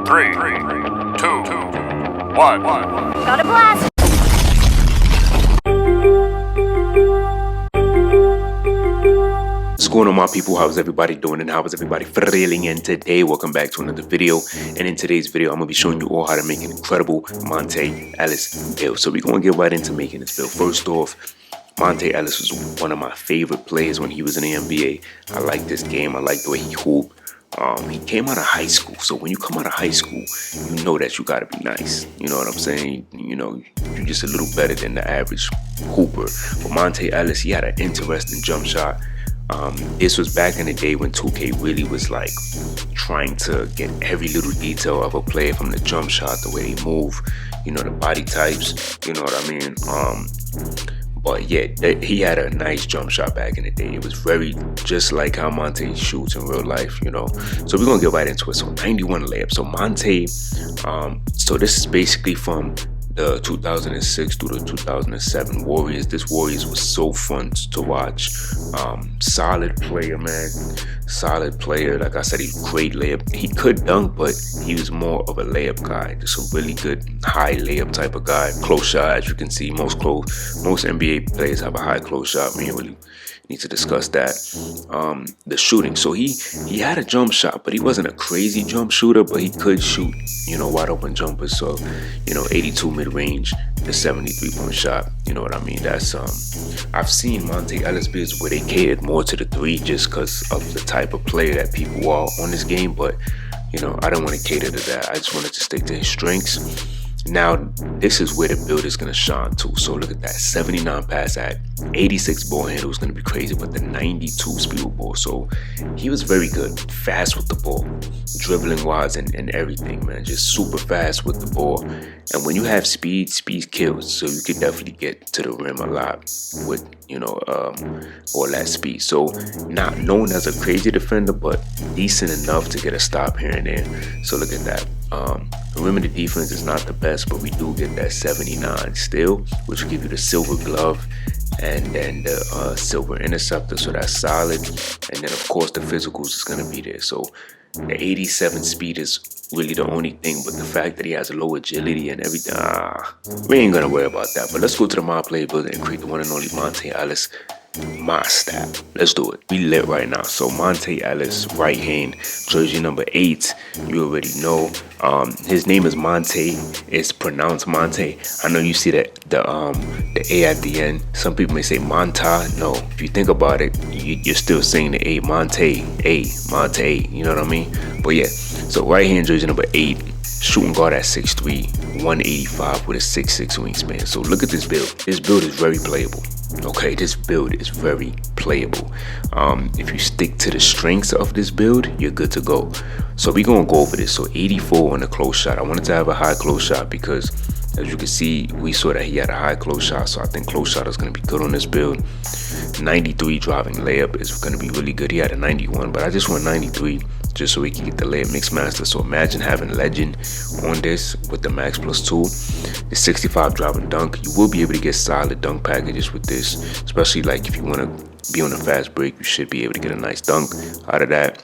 3, 2, 1. Got a blast! What's going on, my people? How's everybody doing and how is everybody feeling? And today, welcome back to another video. And in today's video, I'm going to be showing you all how to make an incredible Monte Ellis build. So we're going to get right into making this build. First off, Monte Ellis was one of my favorite players when he was in the NBA. I like this game. I like the way he hooped. He came out of high school, so when you come out of high school, you know that you gotta be nice. You know what I'm saying? You know, you're just a little better than the average hooper. But Monte Ellis, he had an interesting jump shot. This was back in the day when 2K really was like trying to get every little detail of a player, from the jump shot, the way they move, you know, the body types, you know what I mean? But yeah, he had a nice jump shot back in the day. It was very just like how Monte shoots in real life, you know. So we're gonna get right into it. So 91 layup. So Monte, so this is basically from the 2006 through the 2007 Warriors. This Warriors was so fun to watch. Solid player, man. Solid player. Like I said, he's great layup. He could dunk, but he was more of a layup guy. Just a really good high layup type of guy. Close shot, as you can see. Most NBA players have a high close shot. We really need to discuss that. The shooting. So he had a jump shot, but he wasn't a crazy jump shooter, but he could shoot, you know, wide open jumpers. So, you know, 82 mid-range, the 73-point shot. You know what I mean? That's I've seen Monte Ellis builds where they catered more to the three just because of the type of player that people are on this game. But, you know, I don't want to cater to that. I just wanted to stick to his strengths. Now, this is where the build is going to shine too. So look at that, 79 pass act, 86 ball handle is going to be crazy, but the 92 speed with ball. So he was very good, fast with the ball, dribbling wise and everything, man. Just super fast with the ball. And when you have speed, speed kills. So you can definitely get to the rim a lot with, you know, all that speed. So not known as a crazy defender, but decent enough to get a stop here and there. So look at that. Perimeter defense is not the best, but we do get that 79 still, which will give you the silver glove and then the silver interceptor. So that's solid. And then of course the physicals is going to be there. So the 87 speed is really the only thing, but the fact that he has low agility and everything, we ain't gonna worry about that. But let's go to the My Player builder and create the one and only Monte Ellis my stat. Let's do it. We lit right now. So Monte Ellis, right hand, jersey number 8. You already know. His name is Monte. It's pronounced Monte. I know you see that the A at the end. Some people may say Monta. No, if you think about it, you're still saying the A. Monte. Monte. You know what I mean? But yeah. So right hand, jersey number 8. Shooting guard at 6'3", 185 with a 6'6" wingspan. So look at this build. This build is very playable. Okay, this build is very playable. If you stick to the strengths of this build, you're good to go. So we're gonna go over this. So 84 on the close shot. I wanted to have a high close shot because, as you can see, we saw that he had a high close shot. So I think close shot is gonna be good on this build. 93 driving layup is gonna be really good. He had a 91, but I just want 93 just so we can get the layup mix master. So imagine having Legend on this with the max +2. The 65 driving dunk. You will be able to get solid dunk packages with this, especially like if you want to be on a fast break, you should be able to get a nice dunk out of that.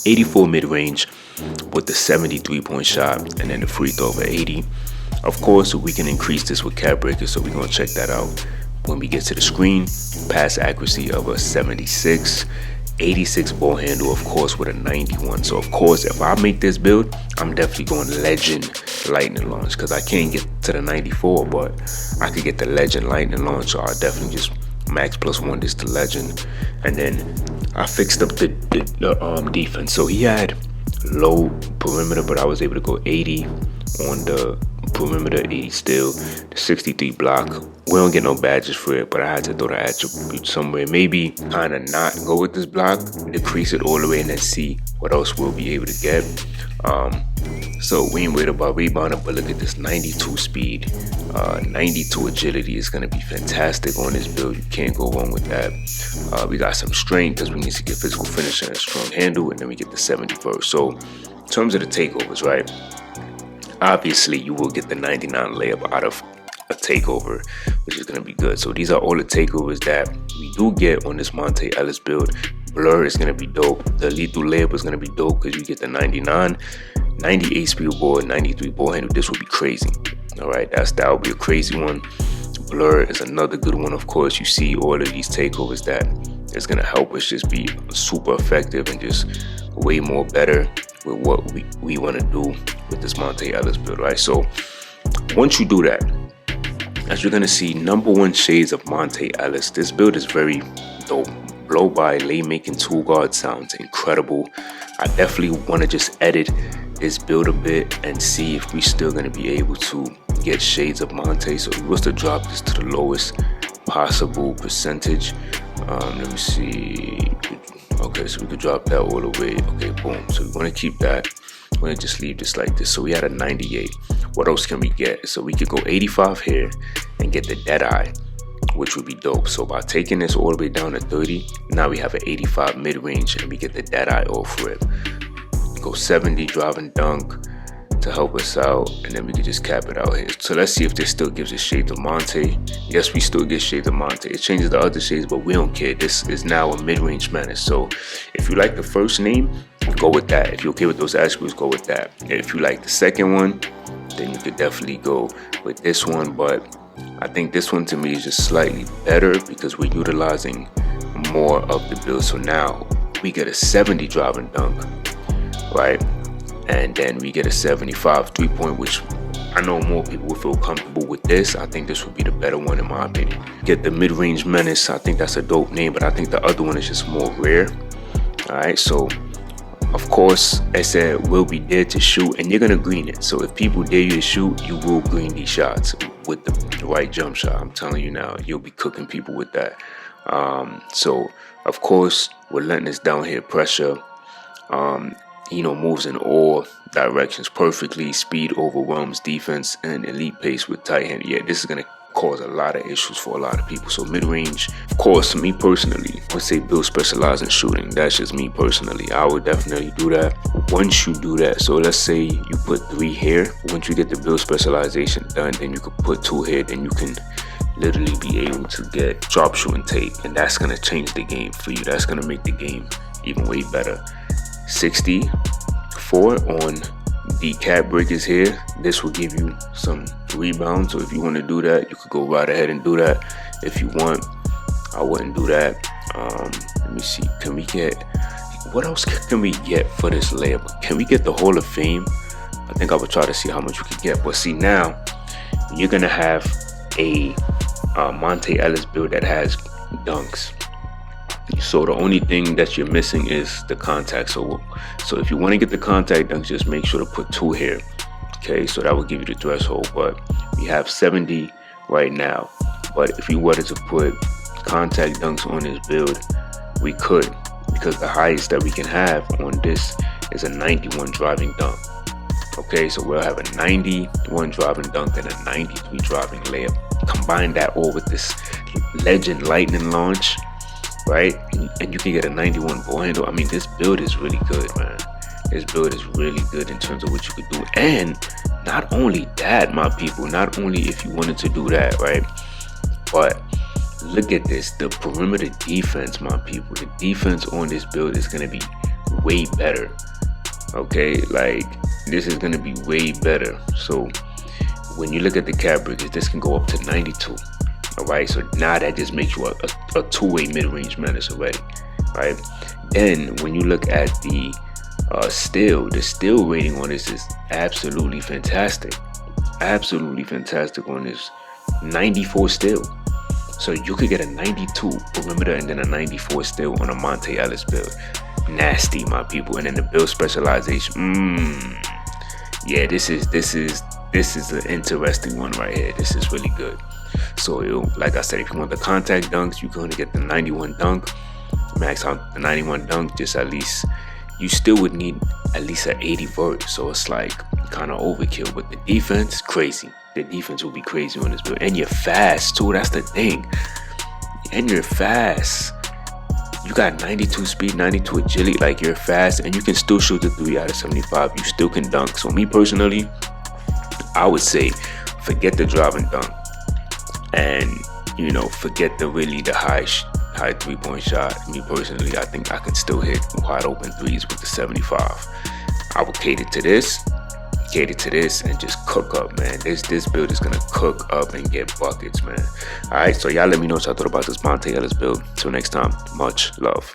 84 mid-range with the 73-point shot, and then the free throw over 80. Of course, we can increase this with cap breakers, so we're going to check that out when we get to the screen. Pass accuracy of a 76. 86 ball handle, of course, with a 91. So of course, if I make this build, I'm definitely going Legend lightning launch, because I can't get to the 94, but I could get the Legend lightning launch. So I'll definitely just max +1 this to Legend. And then I fixed up the defense. So he had low perimeter, but I was able to go 80 on the perimeter, 80 still. The 63 block. We don't get no badges for it, but I had to throw the attribute somewhere. Maybe kind of not go with this block, decrease it all the way, and then see what else we'll be able to get. So we ain't worried about rebounding, but look at this 92 speed, 92 agility is going to be fantastic on this build. You can't go wrong with that. We got some strength because we need to get physical finish and a strong handle, and then we get the 71st. So in terms of the takeovers, right? Obviously, you will get the 99 layup out of a takeover, which is going to be good. So these are all the takeovers that we do get on this Monte Ellis build. Blur is going to be dope. The lethal layup is going to be dope because you get the 99. 98 speed ball, 93 ball handle. This would be crazy. All right, that would be a crazy one. Blur is another good one. Of course, you see all of these takeovers that is going to help us just be super effective and just way more better with what we want to do with this Monte Ellis build, right? So once you do that, as you're going to see, number 1 shades of Monte Ellis. This build is very dope. Blow by Laymaking tool guard sounds incredible. I definitely want to just edit this build a bit and see if we still going to be able to get shades of Monte. So if we was to drop this to the lowest possible percentage, let me see. Okay, so we could drop that all the way. Okay, boom. So we want to keep that. We're going to just leave this like this. So we had a 98. What else can we get? So we could go 85 here and get the dead eye, which would be dope. So by taking this all the way down to 30, now we have an 85 mid-range and we get the dead eye off rip. Go 70 driving dunk to help us out, and then we can just cap it out here. So let's see if this still gives us shades of Monte. Yes, we still get shades of Monte. It changes the other shades, but we don't care. This is now a mid-range menace. So if you like the first name, go with that. If you're okay with those attributes, go with that. And if you like the second one, then you could definitely go with this one. But I think this one to me is just slightly better because we're utilizing more of the build. So now we get a 70 driving dunk, right? And then we get a 75 3-point, which I know more people will feel comfortable with this. I think this would be the better one in my opinion. Get the mid-range menace. I think that's a dope name, but I think the other one is just more rare. All right, so of course, I said we'll be there to shoot, and you're gonna green it. So if people dare you to shoot, you will green these shots with the right jump shot. I'm telling you now, you'll be cooking people with that. So of course, we're letting this down here pressure. Moves in all directions perfectly. Speed overwhelms defense, and elite pace with tight hand. Yeah, this is gonna cause a lot of issues for a lot of people. So mid-range, of course, me personally, I would say build specialize in shooting. That's just me personally. I would definitely do that. Once you do that, so let's say you put 3 here. Once you get the build specialization done, then you could put 2 here. Then you can literally be able to get drop shooting tape, and that's gonna change the game for you. That's gonna make the game even way better. 64 on the cap breakers here. This will give you some rebounds. So if you want to do that, you could go right ahead and do that. If you want, I wouldn't do that. Let me see. Can we get, what else can we get for this layup? Can we get the Hall of Fame? I think I would try to see how much we could get. But see, now you're gonna have a Monte Ellis build that has dunks. So the only thing that you're missing is the contact. So if you want to get the contact dunks, just make sure to put 2 here. Okay, so that will give you the threshold. But we have 70 right now. But if you wanted to put contact dunks on this build, we could, because the highest that we can have on this is a 91 driving dunk. Okay, so we'll have a 91 driving dunk and a 93 driving layup. Combine that all with this legend lightning launch, right? And you can get a 91 ball handle. I mean, this build is really good, man. This build is really good in terms of what you could do. And not only that, my people, not only if you wanted to do that, right? But look at this, the perimeter defense, my people. The defense on this build is going to be way better. Okay, like this is going to be way better. So when you look at the cap breakers, this can go up to 92. All right, so now that just makes you a two-way mid-range menace already, right? Then when you look at the steal rating on this is absolutely fantastic. Absolutely fantastic on this. 94 steal. So you could get a 92 perimeter and then a 94 steal on a Monte Ellis build. Nasty, my people. And then the build specialization. Yeah, this is an interesting one right here. This is really good. So like I said, if you want the contact dunks, you're going to get the 91 dunk. Max out the 91 dunk, just at least, you still would need at least an 80 vert. So it's like kind of overkill. But the defense, crazy. The defense will be crazy on this build. And you're fast too, that's the thing. And you're fast. You got 92 speed, 92 agility, like you're fast, and you can still shoot the 3 out of 75. You still can dunk. So me personally, I would say forget the driving dunk. And forget the high 3-point shot. Me personally, I think I can still hit wide open threes with the 75. I would cater to this. cater to this and just cook up, man. This build is gonna cook up and get buckets, man. All right, so y'all let me know what y'all thought about this Monte Ellis build. Till next time, much love.